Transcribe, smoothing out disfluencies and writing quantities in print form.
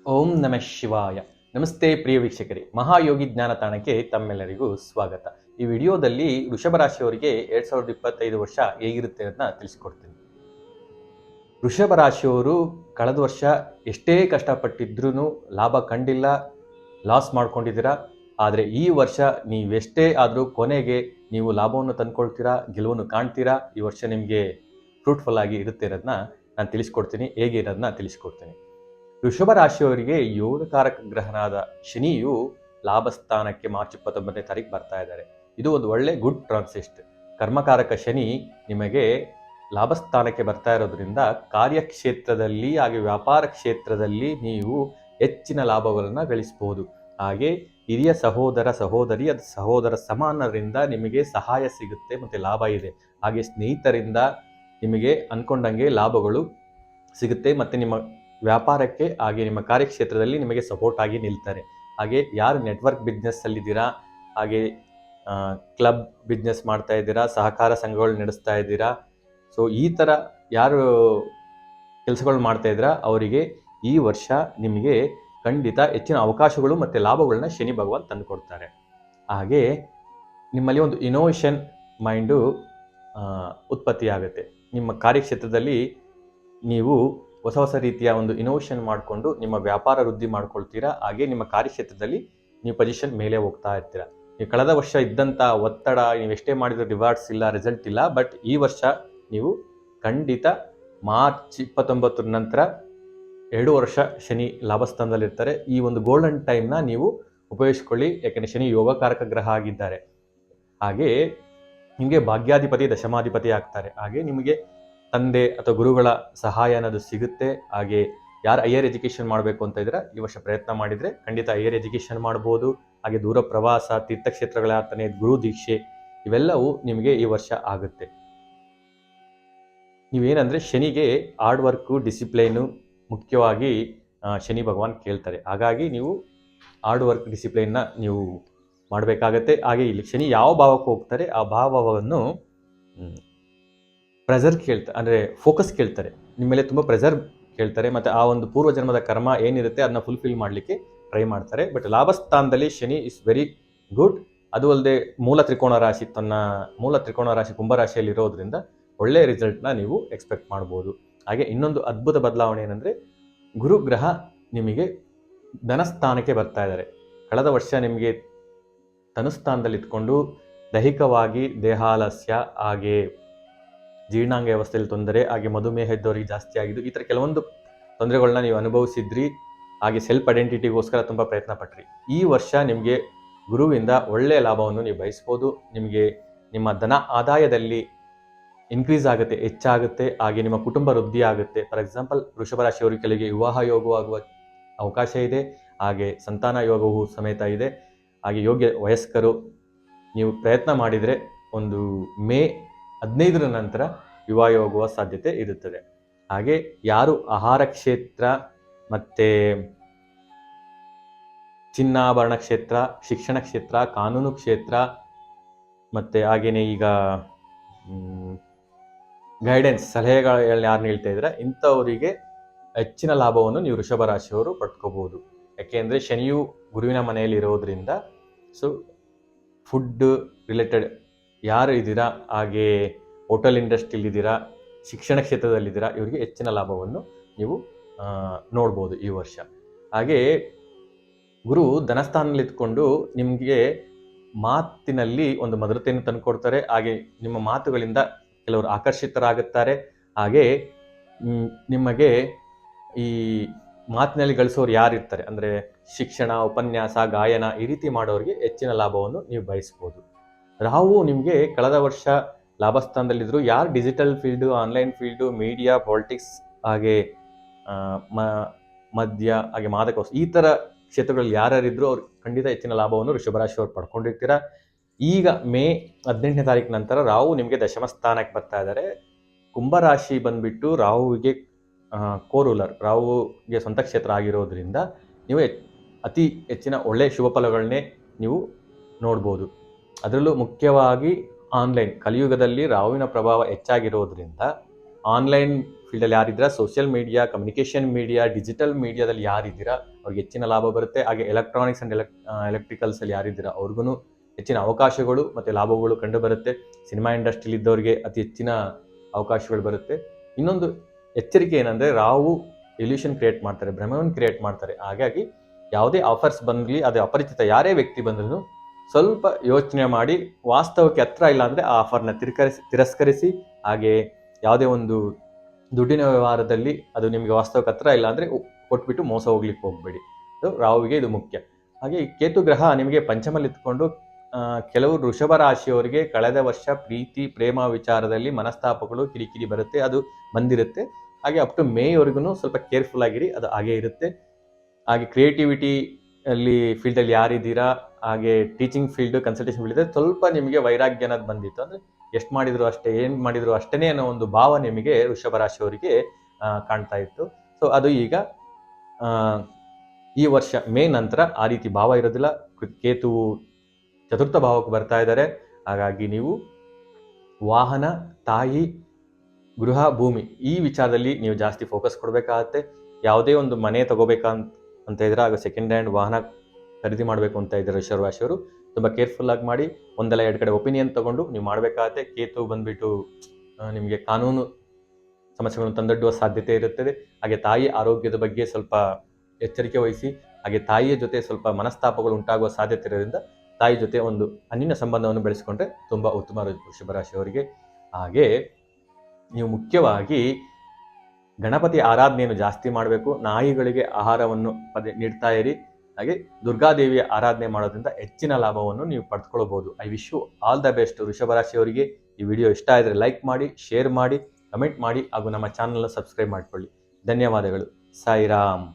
ಓಂ ನಮಃ ಶಿವಾಯ. ನಮಸ್ತೆ ಪ್ರಿಯ ವೀಕ್ಷಕರೇ, ಮಹಾಯೋಗಿ ಜ್ಞಾನ ತಾಣಕ್ಕೆ ತಮ್ಮೆಲ್ಲರಿಗೂ ಸ್ವಾಗತ. ಈ ವಿಡಿಯೋದಲ್ಲಿ ವೃಷಭ ರಾಶಿಯವರಿಗೆ 2025 ವರ್ಷ ಹೇಗಿರುತ್ತೆ ಅಂತ ತಿಳಿಸ್ಕೊಡ್ತೀನಿ. ವೃಷಭ ರಾಶಿಯವರು ಕಳೆದ ವರ್ಷ ಎಷ್ಟೇ ಕಷ್ಟಪಟ್ಟಿದ್ರೂ ಲಾಭ ಕಂಡಿಲ್ಲ, ಲಾಸ್ ಮಾಡ್ಕೊಂಡಿದ್ದೀರಾ. ಆದರೆ ಈ ವರ್ಷ ನೀವೆಷ್ಟೇ ಆದರೂ ಕೊನೆಗೆ ನೀವು ಲಾಭವನ್ನು ತಂದ್ಕೊಳ್ತೀರಾ, ಗೆಲುವನ್ನು ಕಾಣ್ತೀರಾ. ಈ ವರ್ಷ ನಿಮಗೆ ಫ್ರೂಟ್ಫುಲ್ ಆಗಿ ಇರುತ್ತೆ ಇರೋದನ್ನ ನಾನು ತಿಳಿಸ್ಕೊಡ್ತೀನಿ. ಹೇಗೆ ಇರೋದನ್ನ ತಿಳಿಸ್ಕೊಡ್ತೀನಿ. ವೃಷಭ ರಾಶಿಯವರಿಗೆ ಯೋಗಕಾರಕ ಗ್ರಹನಾದ ಶನಿಯು ಲಾಭಸ್ಥಾನಕ್ಕೆ ಮಾರ್ಚ್ 29ನೇ ತಾರೀಕು ಬರ್ತಾ ಇದ್ದಾರೆ. ಇದು ಒಂದು ಒಳ್ಳೆ ಗುಡ್ ಟ್ರಾನ್ಸಿಸ್ಟ್. ಕರ್ಮಕಾರಕ ಶನಿ ನಿಮಗೆ ಲಾಭಸ್ಥಾನಕ್ಕೆ ಬರ್ತಾ ಇರೋದ್ರಿಂದ ಕಾರ್ಯಕ್ಷೇತ್ರದಲ್ಲಿ ಹಾಗೆ ವ್ಯಾಪಾರ ಕ್ಷೇತ್ರದಲ್ಲಿ ನೀವು ಹೆಚ್ಚಿನ ಲಾಭಗಳನ್ನು ಗಳಿಸಬಹುದು. ಹಾಗೆ ಹಿರಿಯ ಸಹೋದರ ಸಮಾನರಿಂದ ನಿಮಗೆ ಸಹಾಯ ಸಿಗುತ್ತೆ ಮತ್ತು ಲಾಭ ಇದೆ. ಹಾಗೆ ಸ್ನೇಹಿತರಿಂದ ನಿಮಗೆ ಅನ್ಕೊಂಡಂಗೆ ಲಾಭಗಳು ಸಿಗುತ್ತೆ ಮತ್ತು ನಿಮ್ಮ ವ್ಯಾಪಾರಕ್ಕೆ ಹಾಗೆ ನಿಮ್ಮ ಕಾರ್ಯಕ್ಷೇತ್ರದಲ್ಲಿ ನಿಮಗೆ ಸಪೋರ್ಟ್ ಆಗಿ ನಿಲ್ತಾರೆ. ಹಾಗೆ ಯಾರು ನೆಟ್ವರ್ಕ್ ಬಿಸ್ನೆಸ್ಸಲ್ಲಿದ್ದೀರಾ, ಹಾಗೆ ಕ್ಲಬ್ ಬಿಸ್ನೆಸ್ ಮಾಡ್ತಾ ಇದ್ದೀರಾ, ಸಹಕಾರ ಸಂಘಗಳು ನಡೆಸ್ತಾ ಇದ್ದೀರಾ, ಸೊ ಈ ಥರ ಯಾರು ಕೆಲಸಗಳು ಮಾಡ್ತಾ ಇದ್ದೀರಾ ಅವರಿಗೆ ಈ ವರ್ಷ ನಿಮಗೆ ಖಂಡಿತ ಹೆಚ್ಚಿನ ಅವಕಾಶಗಳು ಮತ್ತು ಲಾಭಗಳನ್ನ ಶನಿ ಭಗವಾನ್ ತಂದುಕೊಡ್ತಾರೆ. ಹಾಗೆ ನಿಮ್ಮಲ್ಲಿ ಒಂದು ಇನೋವೇಷನ್ ಮೈಂಡು ಉತ್ಪತ್ತಿ ಆಗುತ್ತೆ. ನಿಮ್ಮ ಕಾರ್ಯಕ್ಷೇತ್ರದಲ್ಲಿ ನೀವು ಹೊಸ ರೀತಿಯ ಒಂದು ಇನೋವೇಷನ್ ಮಾಡಿಕೊಂಡು ನಿಮ್ಮ ವ್ಯಾಪಾರ ವೃದ್ಧಿ ಮಾಡ್ಕೊಳ್ತೀರಾ. ಹಾಗೆ ನಿಮ್ಮ ಕಾರ್ಯಕ್ಷೇತ್ರದಲ್ಲಿ ನೀವು ಪೊಸಿಷನ್ ಮೇಲೆ ಹೋಗ್ತಾ ಇರ್ತೀರಾ. ನೀವು ಕಳೆದ ವರ್ಷ ಇದ್ದಂಥ ಒತ್ತಡ, ನೀವೆಷ್ಟೇ ಮಾಡಿದರೂ ರಿವಾರ್ಡ್ಸ್ ಇಲ್ಲ, ರಿಸಲ್ಟ್ ಇಲ್ಲ. ಬಟ್ ಈ ವರ್ಷ ನೀವು ಖಂಡಿತ ಮಾರ್ಚ್ 29 ನಂತರ 2 ವರ್ಷ ಶನಿ ಲಾಭಸ್ಥಾನದಲ್ಲಿರ್ತಾರೆ. ಈ ಒಂದು ಗೋಲ್ಡನ್ ಟೈಮ್ನ ನೀವು ಉಪಯೋಗಿಸ್ಕೊಳ್ಳಿ. ಯಾಕೆಂದರೆ ಶನಿ ಯೋಗಕಾರಕ ಗ್ರಹ ಆಗಿದ್ದಾರೆ. ಹಾಗೆ ನಿಮಗೆ ಭಾಗ್ಯಾಧಿಪತಿ ದಶಮಾಧಿಪತಿ ಆಗ್ತಾರೆ. ಹಾಗೆ ನಿಮಗೆ ತಂದೆ ಅಥವಾ ಗುರುಗಳ ಸಹಾಯ ಅನ್ನೋದು ಸಿಗುತ್ತೆ. ಹಾಗೆ ಯಾರು ಹೈಯರ್ ಎಜುಕೇಷನ್ ಮಾಡಬೇಕು ಅಂತ ಇದ್ರೆ ಈ ವರ್ಷ ಪ್ರಯತ್ನ ಮಾಡಿದರೆ ಖಂಡಿತ ಹೈಯರ್ ಎಜುಕೇಷನ್ ಮಾಡ್ಬೋದು. ಹಾಗೆ ದೂರ ಪ್ರವಾಸ, ತೀರ್ಥಕ್ಷೇತ್ರಗಳ ಯಾತ್ರೆ, ಗುರು ದೀಕ್ಷೆ ಇವೆಲ್ಲವೂ ನಿಮಗೆ ಈ ವರ್ಷ ಆಗುತ್ತೆ. ನೀವೇನಂದರೆ ಶನಿಗೆ ಹಾರ್ಡ್ ವರ್ಕು, ಡಿಸಿಪ್ಲೈನು ಮುಖ್ಯವಾಗಿ ಶನಿ ಭಗವಾನ್ ಕೇಳ್ತಾರೆ. ಹಾಗಾಗಿ ನೀವು ಹಾರ್ಡ್ ವರ್ಕ್, ಡಿಸಿಪ್ಲೈನ್ನ ನೀವು ಮಾಡಬೇಕಾಗತ್ತೆ. ಹಾಗೆ ಇಲ್ಲಿ ಶನಿ ಯಾವ ಭಾವಕ್ಕೆ ಹೋಗ್ತಾರೆ ಆ ಭಾವವನ್ನು ಪ್ರೆಸರ್ ಕೇಳ್ತಾರೆ, ಅಂದರೆ ಫೋಕಸ್ ಕೇಳ್ತಾರೆ. ನಿಮ್ಮ ಮೇಲೆ ತುಂಬ ಪ್ರೆಸರ್ ಕೇಳ್ತಾರೆ ಮತ್ತು ಆ ಒಂದು ಪೂರ್ವಜನ್ಮದ ಕರ್ಮ ಏನಿರುತ್ತೆ ಅದನ್ನ ಫುಲ್ಫಿಲ್ ಮಾಡಲಿಕ್ಕೆ ಟ್ರೈ ಮಾಡ್ತಾರೆ. ಬಟ್ ಲಾಭಸ್ಥಾನದಲ್ಲಿ ಶನಿ ಇಸ್ ವೆರಿ ಗುಡ್. ಅದು ಅಲ್ಲದೆ ಮೂಲ ತ್ರಿಕೋಣ ರಾಶಿ ಕುಂಭರಾಶಿಯಲ್ಲಿ ಇರೋದ್ರಿಂದ ಒಳ್ಳೆಯ ರಿಸಲ್ಟ್ನ ನೀವು ಎಕ್ಸ್ಪೆಕ್ಟ್ ಮಾಡ್ಬೋದು. ಹಾಗೆ ಇನ್ನೊಂದು ಅದ್ಭುತ ಬದಲಾವಣೆ ಏನಂದರೆ ಗುರುಗ್ರಹ ನಿಮಗೆ ಧನಸ್ಥಾನಕ್ಕೆ ಬರ್ತಾ ಇದ್ದಾರೆ. ಕಳೆದ ವರ್ಷ ನಿಮಗೆ ಧನುಸ್ಥಾನದಲ್ಲಿ ಇಟ್ಕೊಂಡು ದೈಹಿಕವಾಗಿ ದೇಹಾಲಸ್ಯ, ಹಾಗೆ ಜೀರ್ಣಾಂಗ ವ್ಯವಸ್ಥೆಯಲ್ಲಿ ತೊಂದರೆ, ಹಾಗೆ ಮಧುಮೇಹ ಇದ್ದವರಿಗೆ ಜಾಸ್ತಿ ಆಗಿದ್ದು, ಈ ಥರ ಕೆಲವೊಂದು ತೊಂದರೆಗಳನ್ನ ನೀವು ಅನುಭವಿಸಿದ್ರಿ. ಹಾಗೆ ಸೆಲ್ಫ್ ಐಡೆಂಟಿಟಿಗೋಸ್ಕರ ತುಂಬ ಪ್ರಯತ್ನ ಪಟ್ರಿ. ಈ ವರ್ಷ ನಿಮಗೆ ಗುರುವಿಂದ ಒಳ್ಳೆಯ ಲಾಭವನ್ನು ನೀವು ಬಯಸ್ಬೋದು. ನಿಮಗೆ ನಿಮ್ಮ ಧನ ಆದಾಯದಲ್ಲಿ ಇನ್ಕ್ರೀಸ್ ಆಗುತ್ತೆ, ಹೆಚ್ಚಾಗುತ್ತೆ. ಹಾಗೆ ನಿಮ್ಮ ಕುಟುಂಬ ವೃದ್ಧಿ ಆಗುತ್ತೆ. ಫಾರ್ ಎಕ್ಸಾಂಪಲ್ ವೃಷಭ ರಾಶಿಯವರಿಗೆ ಕೆಲವರಿಗೆ ವಿವಾಹ ಯೋಗವಾಗುವ ಅವಕಾಶ ಇದೆ. ಹಾಗೆ ಸಂತಾನ ಯೋಗವೂ ಸಮೇತ ಇದೆ. ಹಾಗೆ ಯೋಗ್ಯ ವಯಸ್ಕರು ನೀವು ಪ್ರಯತ್ನ ಮಾಡಿದರೆ ಒಂದು ಮೇ 15ರ ನಂತರ ವಿವಾಹ ಹೋಗುವ ಸಾಧ್ಯತೆ ಇರುತ್ತದೆ. ಹಾಗೆ ಯಾರು ಆಹಾರ ಕ್ಷೇತ್ರ ಮತ್ತು ಚಿನ್ನಾಭರಣ ಕ್ಷೇತ್ರ, ಶಿಕ್ಷಣ ಕ್ಷೇತ್ರ, ಕಾನೂನು ಕ್ಷೇತ್ರ ಮತ್ತು ಹಾಗೆಯೇ ಈಗ ಗೈಡೆನ್ಸ್, ಸಲಹೆಗಳು ಯಾರು ನೀಡ್ತಾ ಇದ್ದಾರೆ ಇಂಥವರಿಗೆ ಹೆಚ್ಚಿನ ಲಾಭವನ್ನು ನೀವು ವೃಷಭ ರಾಶಿಯವರು ಪಡ್ಕೋಬಹುದು. ಯಾಕೆಂದರೆ ಶನಿಯು ಗುರುವಿನ ಮನೆಯಲ್ಲಿ ಇರೋದ್ರಿಂದ ಸೊ ಫುಡ್ ರಿಲೇಟೆಡ್ ಯಾರು ಇದ್ದೀರಾ, ಹಾಗೆ ಹೋಟೆಲ್ ಇಂಡಸ್ಟ್ರಿಯಲ್ಲಿದ್ದೀರಾ, ಶಿಕ್ಷಣ ಕ್ಷೇತ್ರದಲ್ಲಿದ್ದೀರಾ, ಇವರಿಗೆ ಹೆಚ್ಚಿನ ಲಾಭವನ್ನು ನೀವು ನೋಡ್ಬೋದು ಈ ವರ್ಷ. ಹಾಗೆ ಗುರು ಧನಸ್ಥಾನದಲ್ಲಿ ಇದ್ಕೊಂಡು ನಿಮಗೆ ಮಾತಿನಲ್ಲಿ ಒಂದು ಮಧುರತೆಯನ್ನು ತಂದುಕೊಡ್ತಾರೆ. ಹಾಗೆ ನಿಮ್ಮ ಮಾತುಗಳಿಂದ ಕೆಲವರು ಆಕರ್ಷಿತರಾಗುತ್ತಾರೆ. ಹಾಗೆ ನಿಮಗೆ ಈ ಮಾತಿನಲ್ಲಿ ಗಳಿಸೋರು ಯಾರಿರ್ತಾರೆ ಅಂದರೆ ಶಿಕ್ಷಣ, ಉಪನ್ಯಾಸ, ಗಾಯನ ಈ ರೀತಿ ಮಾಡೋರಿಗೆ ಹೆಚ್ಚಿನ ಲಾಭವನ್ನು ನೀವು ಬಯಸ್ಬೋದು. ರಾಹು ನಿಮಗೆ ಕಳೆದ ವರ್ಷ ಲಾಭಸ್ಥಾನದಲ್ಲಿದ್ದರು. ಯಾರು digital field, online field, media, politics, ಹಾಗೆ ಮದ್ಯ, ಹಾಗೆ ಮಾದಕ ಈ ಥರ ಕ್ಷೇತ್ರಗಳಲ್ಲಿ ಯಾರ್ಯಾರಿದ್ರು ಅವ್ರು ಖಂಡಿತ ಹೆಚ್ಚಿನ ಲಾಭವನ್ನು ವೃಷಭ ರಾಶಿಯವರು ಪಡ್ಕೊಂಡಿರ್ತೀರ. ಈಗ ಮೇ 18ನೇ ತಾರೀಕು ನಂತರ ರಾಹು ನಿಮಗೆ ದಶಮ ಸ್ಥಾನಕ್ಕೆ ಬರ್ತಾ ಇದ್ದಾರೆ. ಕುಂಭರಾಶಿ ಬಂದುಬಿಟ್ಟು ರಾಹುವಿಗೆ ಕೋರೂಲರ್, ರಾಹುಗೆ ಸ್ವಂತ ಕ್ಷೇತ್ರ ಆಗಿರೋದ್ರಿಂದ ನೀವು ಅತಿ ಹೆಚ್ಚಿನ ಒಳ್ಳೆಯ ಶುಭ ಫಲಗಳನ್ನೇ ನೀವು ನೋಡ್ಬೋದು. ಅದರಲ್ಲೂ ಮುಖ್ಯವಾಗಿ ಆನ್ಲೈನ್, ಕಲಿಯುಗದಲ್ಲಿ ರಾಹುವಿನ ಪ್ರಭಾವ ಹೆಚ್ಚಾಗಿರೋದ್ರಿಂದ ಆನ್ಲೈನ್ ಫೀಲ್ಡಲ್ಲಿ ಯಾರಿದ್ದೀರಾ, social media, communication media, digital ಮೀಡಿಯಾದಲ್ಲಿ ಯಾರಿದ್ದೀರಾ ಅವ್ರಿಗೆ ಹೆಚ್ಚಿನ ಲಾಭ ಬರುತ್ತೆ. ಹಾಗೆ ಎಲೆಕ್ಟ್ರಾನಿಕ್ಸ್ ಆ್ಯಂಡ್ ಎಲೆಕ್ಟ್ರಿಕಲ್ಸಲ್ಲಿ ಯಾರಿದ್ದೀರಾ ಅವ್ರಿಗೂ ಹೆಚ್ಚಿನ ಅವಕಾಶಗಳು ಮತ್ತು ಲಾಭಗಳು ಕಂಡು ಬರುತ್ತೆ. ಸಿನಿಮಾ ಇಂಡಸ್ಟ್ರಿಲಿ ಇದ್ದವ್ರಿಗೆ ಅತಿ ಹೆಚ್ಚಿನ ಅವಕಾಶಗಳು ಬರುತ್ತೆ. ಇನ್ನೊಂದು ಎಚ್ಚರಿಕೆ ಏನಂದರೆ, ರಾಹು ಇಲ್ಯೂಷನ್ ಕ್ರಿಯೇಟ್ ಮಾಡ್ತಾರೆ, ಭ್ರಮೆಯನ್ನು ಕ್ರಿಯೇಟ್ ಮಾಡ್ತಾರೆ. ಹಾಗಾಗಿ ಯಾವುದೇ ಆಫರ್ಸ್ ಬಂದಲಿ, ಅದೇ ಅಪರಿಚಿತ ಯಾರೇ ವ್ಯಕ್ತಿ ಬಂದ್ರೂ ಸ್ವಲ್ಪ ಯೋಚನೆ ಮಾಡಿ, ವಾಸ್ತವಕ್ಕೆ ಹತ್ರ ಇಲ್ಲ ಅಂದರೆ ಆ ಆಫರ್ನ ತಿರಸ್ಕರಿಸಿ. ಹಾಗೆ ಯಾವುದೇ ಒಂದು ದುಡ್ಡಿನ ವ್ಯವಹಾರದಲ್ಲಿ ಅದು ನಿಮಗೆ ವಾಸ್ತವಕ್ಕೆ ಹತ್ರ ಇಲ್ಲ ಅಂದರೆ ಕೊಟ್ಬಿಟ್ಟು ಮೋಸ ಹೋಗ್ಲಿಕ್ಕೆ ಹೋಗಬೇಡಿ. ರಾಹುವಿಗೆ ಇದು ಮುಖ್ಯ. ಹಾಗೆ ಕೇತು ಗ್ರಹ ನಿಮಗೆ ಪಂಚಮಲ್ಲಿ ಇದ್ಕೊಂಡು ಕೆಲವು ವೃಷಭ ರಾಶಿಯವರಿಗೆ ಕಳೆದ ವರ್ಷ ಪ್ರೀತಿ ಪ್ರೇಮ ವಿಚಾರದಲ್ಲಿ ಮನಸ್ತಾಪಗಳು ಕಿರಿಕಿರಿ ಬರುತ್ತೆ, ಅದು ಬಂದಿರುತ್ತೆ. ಹಾಗೆ ಅಪ್ ಟು ಮೇವರೆಗೂ ಸ್ವಲ್ಪ ಕೇರ್ಫುಲ್ ಆಗಿರಿ, ಅದು ಹಾಗೇ ಇರುತ್ತೆ. ಹಾಗೆ ಕ್ರಿಯೇಟಿವಿಟಿ ಅಲ್ಲಿ ಫೀಲ್ಡಲ್ಲಿ ಯಾರಿದ್ದೀರಾ, ಹಾಗೆ ಟೀಚಿಂಗ್ ಫೀಲ್ಡ್, ಕನ್ಸಲ್ಟೇಷನ್ ಫೀಲ್ಡ್ ಇದೆ, ಸ್ವಲ್ಪ ನಿಮಗೆ ವೈರಾಗ್ಯ ಅನ್ನೋದು ಬಂದಿತ್ತು. ಅಂದರೆ ಎಷ್ಟು ಮಾಡಿದ್ರು ಅಷ್ಟೇ, ಏನು ಮಾಡಿದ್ರು ಅಷ್ಟೇ ಅನ್ನೋ ಒಂದು ಭಾವ ನಿಮಗೆ ವೃಷಭ ರಾಶಿಯವರಿಗೆ ಕಾಣ್ತಾ ಇತ್ತು. ಸೊ ಅದು ಈಗ ಈ ವರ್ಷ ಮೇ ನಂತರ ಆ ರೀತಿ ಭಾವ ಇರೋದಿಲ್ಲ. ಕೇತುವು ಚತುರ್ಥ ಭಾವಕ್ಕೆ ಬರ್ತಾ ಇದ್ದಾರೆ. ಹಾಗಾಗಿ ನೀವು ವಾಹನ, ತಾಯಿ, ಗೃಹ, ಭೂಮಿ ಈ ವಿಚಾರದಲ್ಲಿ ನೀವು ಜಾಸ್ತಿ ಫೋಕಸ್ ಕೊಡಬೇಕಾಗತ್ತೆ. ಯಾವುದೇ ಒಂದು ಮನೆ ತಗೋಬೇಕಂತ ಇದ್ರೆ, ಆಗ ಸೆಕೆಂಡ್ ಹ್ಯಾಂಡ್ ವಾಹನ ಖರೀದಿ ಮಾಡಬೇಕು ಅಂತ ಇದ್ದಾರೆ ವೃಷಭ ರಾಶಿಯವರು, ತುಂಬ ಕೇರ್ಫುಲ್ಲಾಗಿ ಮಾಡಿ. ಒಂದಲ್ಲ ಎರಡು ಕಡೆ ಒಪಿನಿಯನ್ ತೊಗೊಂಡು ನೀವು ಮಾಡಬೇಕಾಗತ್ತೆ. ಕೇತು ಬಂದುಬಿಟ್ಟು ನಿಮಗೆ ಕಾನೂನು ಸಮಸ್ಯೆಗಳನ್ನು ತಂದೊಡ್ಡುವ ಸಾಧ್ಯತೆ ಇರುತ್ತದೆ. ಹಾಗೆ ತಾಯಿ ಆರೋಗ್ಯದ ಬಗ್ಗೆ ಸ್ವಲ್ಪ ಎಚ್ಚರಿಕೆ ವಹಿಸಿ. ಹಾಗೆ ತಾಯಿಯ ಜೊತೆ ಸ್ವಲ್ಪ ಮನಸ್ತಾಪಗಳು ಉಂಟಾಗುವ ಸಾಧ್ಯತೆ ಇರೋದ್ರಿಂದ ತಾಯಿ ಜೊತೆ ಒಂದು ಅನ್ಯೋನ್ಯ ಸಂಬಂಧವನ್ನು ಬೆಳೆಸಿಕೊಂಡ್ರೆ ತುಂಬ ಉತ್ತಮ ವೃಷಭ ರಾಶಿಯವರಿಗೆ. ಹಾಗೆ ನೀವು ಮುಖ್ಯವಾಗಿ ಗಣಪತಿ ಆರಾಧನೆಯನ್ನು ಜಾಸ್ತಿ ಮಾಡಬೇಕು. ನಾಯಿಗಳಿಗೆ ಆಹಾರವನ್ನು ನೀಡ್ತಾ ಇರಿ. ಹಾಗೆ ದುರ್ಗಾದೇವಿಯ ಆರಾಧನೆ ಮಾಡೋದ್ರಿಂದ ಹೆಚ್ಚಿನ ಲಾಭವನ್ನು ನೀವು ಪಡೆದುಕೊಳ್ಳಬಹುದು. I wish you all the best ವೃಷಭ ರಾಶಿಯವರಿಗೆ. ಈ ವಿಡಿಯೋ ಇಷ್ಟ ಆದರೆ ಲೈಕ್ ಮಾಡಿ, ಶೇರ್ ಮಾಡಿ, ಕಮೆಂಟ್ ಮಾಡಿ ಹಾಗೂ ನಮ್ಮ ಚಾನಲ್ನ ಸಬ್ಸ್ಕ್ರೈಬ್ ಮಾಡಿಕೊಳ್ಳಿ. ಧನ್ಯವಾದಗಳು. ಸಾಯಿರಾಮ್.